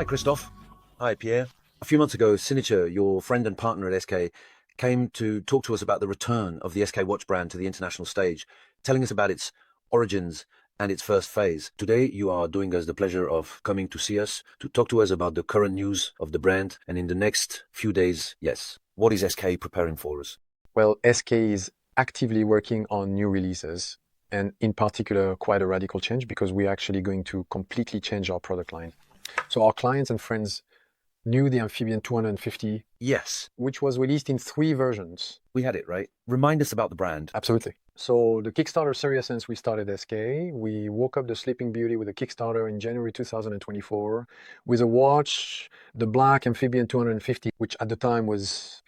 Hi, Christophe. Hi, Pierre. A few months ago, Signature, your friend and partner at SK, came to talk to us about the return of the SK watch brand to the international stage, telling us about its origins and its first phase. Today, you are doing us the pleasure of coming to see us, to talk to us about the current news of the brand. And in the next few days, yes, what is SK preparing for us? Well, SK is actively working on new releases, and in particular, quite a radical change because we're actually going to completely change our product line. So our clients and friends knew the Amphibian 250, Yes, which was released in 3 versions. we had it, right? Remind us about the brand. Absolutely. So the Kickstarter series since we started SK, we woke up the Sleeping Beauty with a Kickstarter in January 2024 with a watch, the black Amphibian 250, which at the time was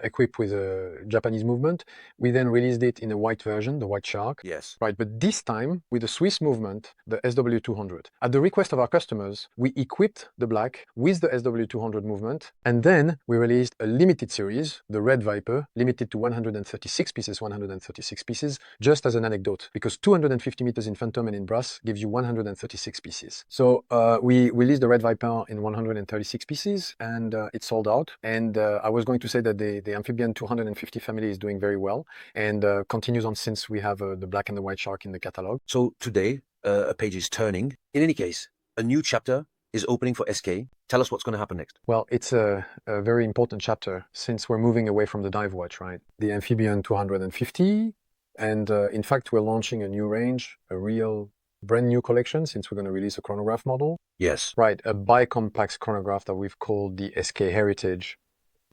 equipped with a Japanese movement. We then released it in a white version, the White Shark. Yes. Right, but this time with the Swiss movement, the SW200. At the request of our customers, we equipped the black with the SW200 movement, and then we released a limited series, the Red Viper, limited to 136 pieces, 136 pieces, just as an anecdote, because 250 meters in Phantom and in Brass gives you 136 pieces. So we released the Red Viper in 136 pieces, and it sold out. And I was going to say that the Amphibian 250 family is doing very well, and continues on since we have the black and the White Shark in the catalog. So today, a page is turning. In any case, a new chapter is opening for SK. Tell us what's going to happen next. Well, it's a very important chapter since we're moving away from the dive watch, right? The Amphibian 250, and in fact, we're launching a new range, a real brand new collection since we're going to release a chronograph model. Yes. Right, a bicompact chronograph that we've called the ESKA Heritage,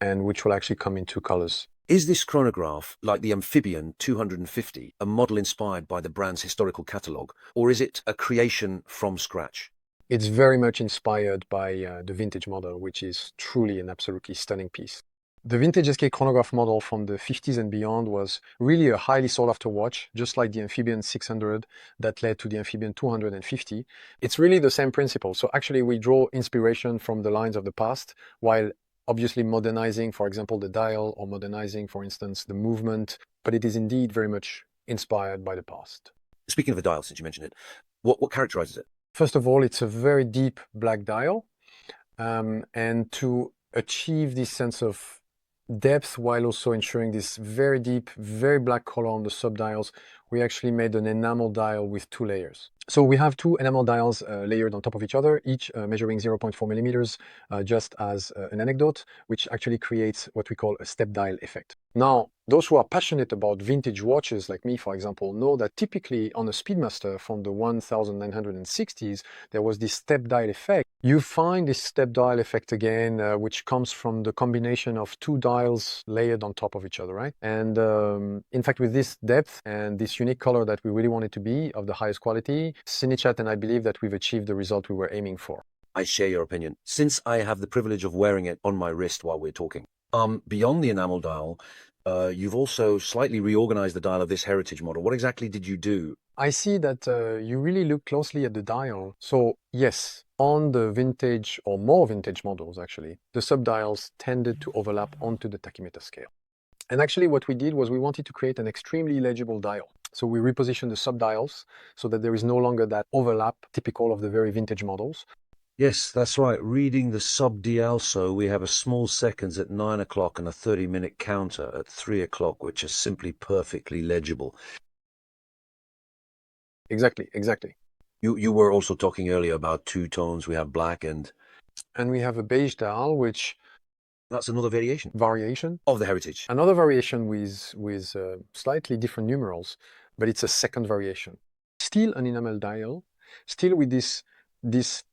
and which will actually come in 2 colors. Is this chronograph, like the Amphibian 250, a model inspired by the brand's historical catalogue, or is it a creation from scratch? It's very much inspired by the vintage model, which is truly an absolutely stunning piece. The vintage SK chronograph model from the 50s and beyond was really a highly sought after watch, just like the Amphibian 600 that led to the Amphibian 250. It's really the same principle. So actually we draw inspiration from the lines of the past, while obviously modernizing, for example, the dial, or modernizing, for instance, the movement, but it is indeed very much inspired by the past. Speaking of the dial, since you mentioned it, what characterizes it? First of all, it's a very deep black dial, and to achieve this sense of depth while also ensuring this very deep, very black color on the subdials, we actually made an enamel dial with 2 layers. So we have 2 enamel dials layered on top of each other, each measuring 0.4 millimeters, just as an anecdote, which actually creates what we call a step dial effect. Now, those who are passionate about vintage watches, like me, for example, know that typically on a Speedmaster from the 1960s, there was this step dial effect. You find this step dial effect again, which comes from the combination of 2 dials layered on top of each other, right? And in fact, with this depth and this unique color that we really want it to be of the highest quality, Cinechat and I believe that we've achieved the result we were aiming for. I share your opinion, since I have the privilege of wearing it on my wrist while we're talking. Beyond the enamel dial, you've also slightly reorganized the dial of this heritage model. What exactly did you do? I see that you really look closely at the dial. So yes, on the vintage or more vintage models, actually, the subdials tended to overlap onto the tachymeter scale. And actually what we did was we wanted to create an extremely legible dial. So we repositioned the subdials so that there is no longer that overlap typical of the very vintage models. Yes, that's right. Reading the sub DL, so we have a small seconds at 9 o'clock and a 30-minute counter at 3 o'clock, which is simply perfectly legible. Exactly. You were also talking earlier about 2 tones. We have black and And we have a beige dial, which that's another variation variation. of the heritage. Another variation with slightly different numerals, but it's a second variation. Still an enamel dial, still with this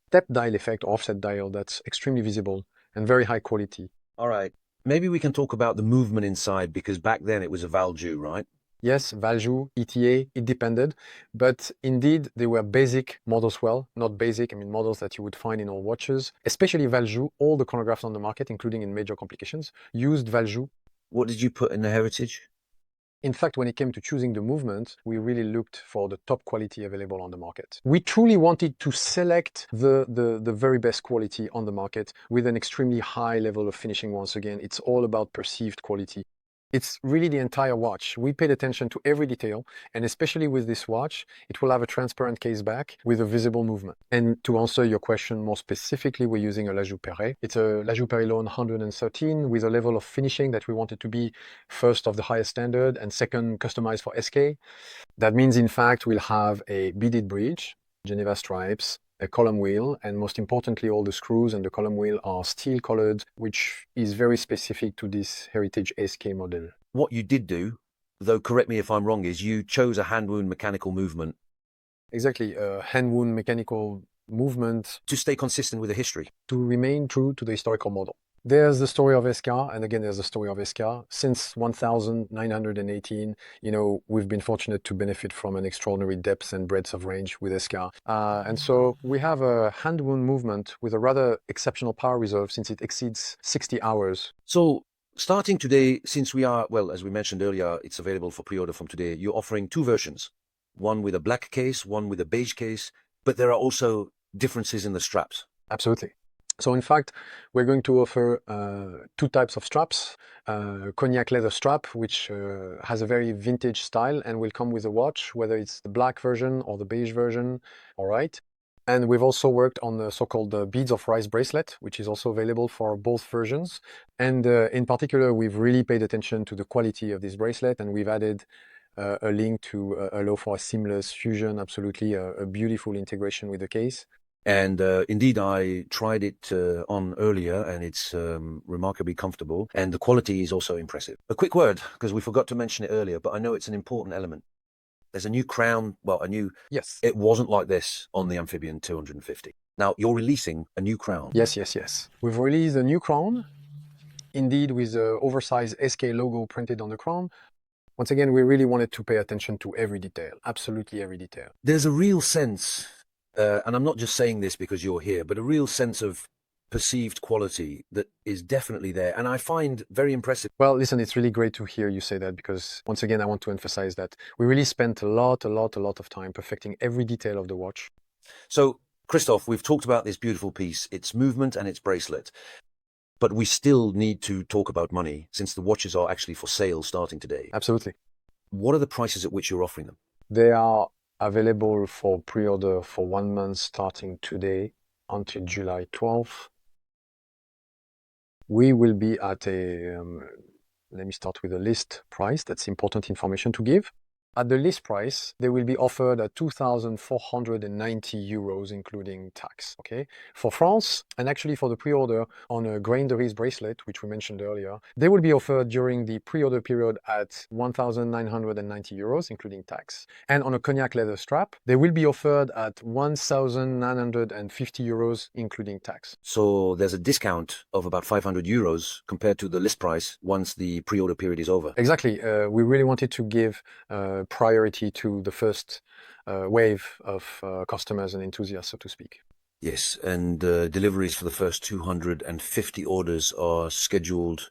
step dial effect, offset dial that's extremely visible and very high quality. All right. Maybe we can talk about the movement inside, because back then it was a Valjoux, right? Yes, Valjoux, ETA, it depended, but indeed they were basic models. Well, not basic, I mean models that you would find in all watches, especially Valjoux. All the chronographs on the market, including in major complications, used Valjoux. What did you put in the heritage? In fact, when it came to choosing the movement, we really looked for the top quality available on the market. We truly wanted to select the very best quality on the market with an extremely high level of finishing. Once again, it's all about perceived quality. It's really the entire watch. We paid attention to every detail, and especially with this watch, it will have a transparent case back with a visible movement. And to answer your question more specifically, we're using a Joux-Perret. It's a Joux-Perret Loan 113 with a level of finishing that we wanted to be first of the highest standard and second customized for SK. That means, in fact, we'll have a beaded bridge, Geneva stripes, a column wheel, and most importantly, all the screws and the column wheel are steel colored, which is very specific to this Heritage SK model. What you did do, though correct me if I'm wrong, is you chose a hand wound mechanical movement. Exactly, a hand wound mechanical movement to stay consistent with the history. To remain true to the historical model. There's the story of ESKA, and again, there's the story of ESKA. Since 1918, we've been fortunate to benefit from an extraordinary depth and breadth of range with ESKA. And so we have a hand wound movement with a rather exceptional power reserve since it exceeds 60 hours. So starting today, since we are, well, as we mentioned earlier, it's available for pre-order from today, you're offering two versions, one with a black case, one with a beige case, but there are also differences in the straps. Absolutely. So in fact, we're going to offer two types of straps. Cognac leather strap, which has a very vintage style and will come with a watch, whether it's the black version or the beige version, all right? And we've also worked on the so-called beads of rice bracelet, which is also available for both versions. And in particular, we've really paid attention to the quality of this bracelet, and we've added a link to allow for a seamless fusion, absolutely a beautiful integration with the case. And indeed, I tried it on earlier, and it's remarkably comfortable, and the quality is also impressive. A quick word, because we forgot to mention it earlier, but I know it's an important element. There's a new crown, well, Yes. It wasn't like this on the Amphibian 250. Now, you're releasing a new crown. Yes. We've released a new crown, indeed with the oversized SK logo printed on the crown. Once again, we really wanted to pay attention to every detail, absolutely every detail. There's a real sense, and I'm not just saying this because you're here, but a real sense of perceived quality that is definitely there, and I find very impressive. Well, listen, it's really great to hear you say that, because once again, I want to emphasize that we really spent a lot of time perfecting every detail of the watch. So, Christophe, we've talked about this beautiful piece, its movement and its bracelet, but we still need to talk about money, since the watches are actually for sale starting today. Absolutely. What are the prices at which you're offering them? They are available for pre-order for 1 month starting today until July 12th. We will be at a, let me start with a list price. That's important information to give. At the list price, they will be offered at 2,490 euros, including tax, okay? For France, and actually for the pre-order on a Grain de Riz bracelet, which we mentioned earlier, they will be offered during the pre-order period at 1,990 euros, including tax. And on a Cognac leather strap, they will be offered at 1,950 euros, including tax. So there's a discount of about 500 euros compared to the list price once the pre-order period is over. Exactly. We really wanted to give priority to the first wave of customers and enthusiasts, so to speak. Yes, and deliveries for the first 250 orders are scheduled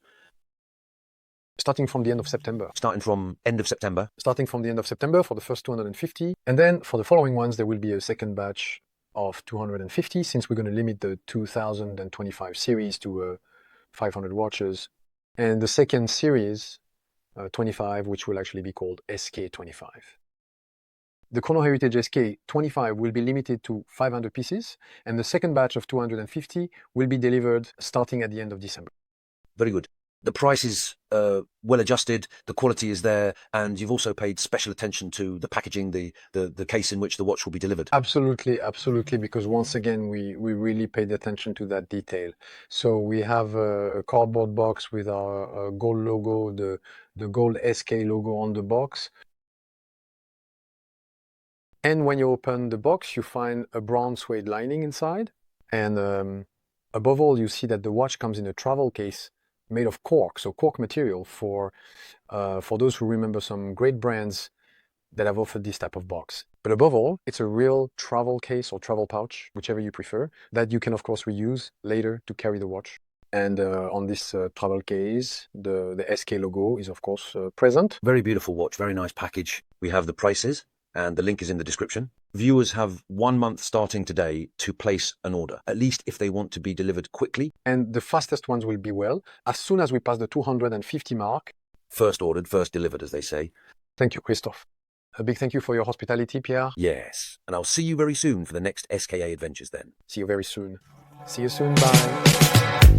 starting from the end of September. Starting from the end of September for the first 250. And then for the following ones, there will be a second batch of 250, since we're going to limit the 2025 series to 500 watches. And the second series, 25, which will actually be called SK25. The Chrono Heritage SK25 will be limited to 500 pieces, and the second batch of 250 will be delivered starting at the end of December. Very good. The price is well adjusted, the quality is there, and you've also paid special attention to the packaging, the case in which the watch will be delivered. Absolutely, because once again, we really paid attention to that detail. So we have a cardboard box with our gold logo, the gold SK logo on the box. And when you open the box, you find a brown suede lining inside. And above all, you see that the watch comes in a travel case made of cork, so cork material for those who remember some great brands that have offered this type of box. But above all, it's a real travel case or travel pouch, whichever you prefer, that you can of course reuse later to carry the watch. And on this travel case, the SK logo is of course present. Very beautiful watch, very nice package. We have the prices, and the link is in the description. Viewers have 1 month starting today to place an order, at least if they want to be delivered quickly. And the fastest ones will be, well, as soon as we pass the 250 mark, First ordered, first delivered, as they say. Thank you, Christophe. A big thank you for your hospitality, Pierre. Yes, and I'll see you very soon for the next SKA adventures then. See you very soon. See you soon. Bye.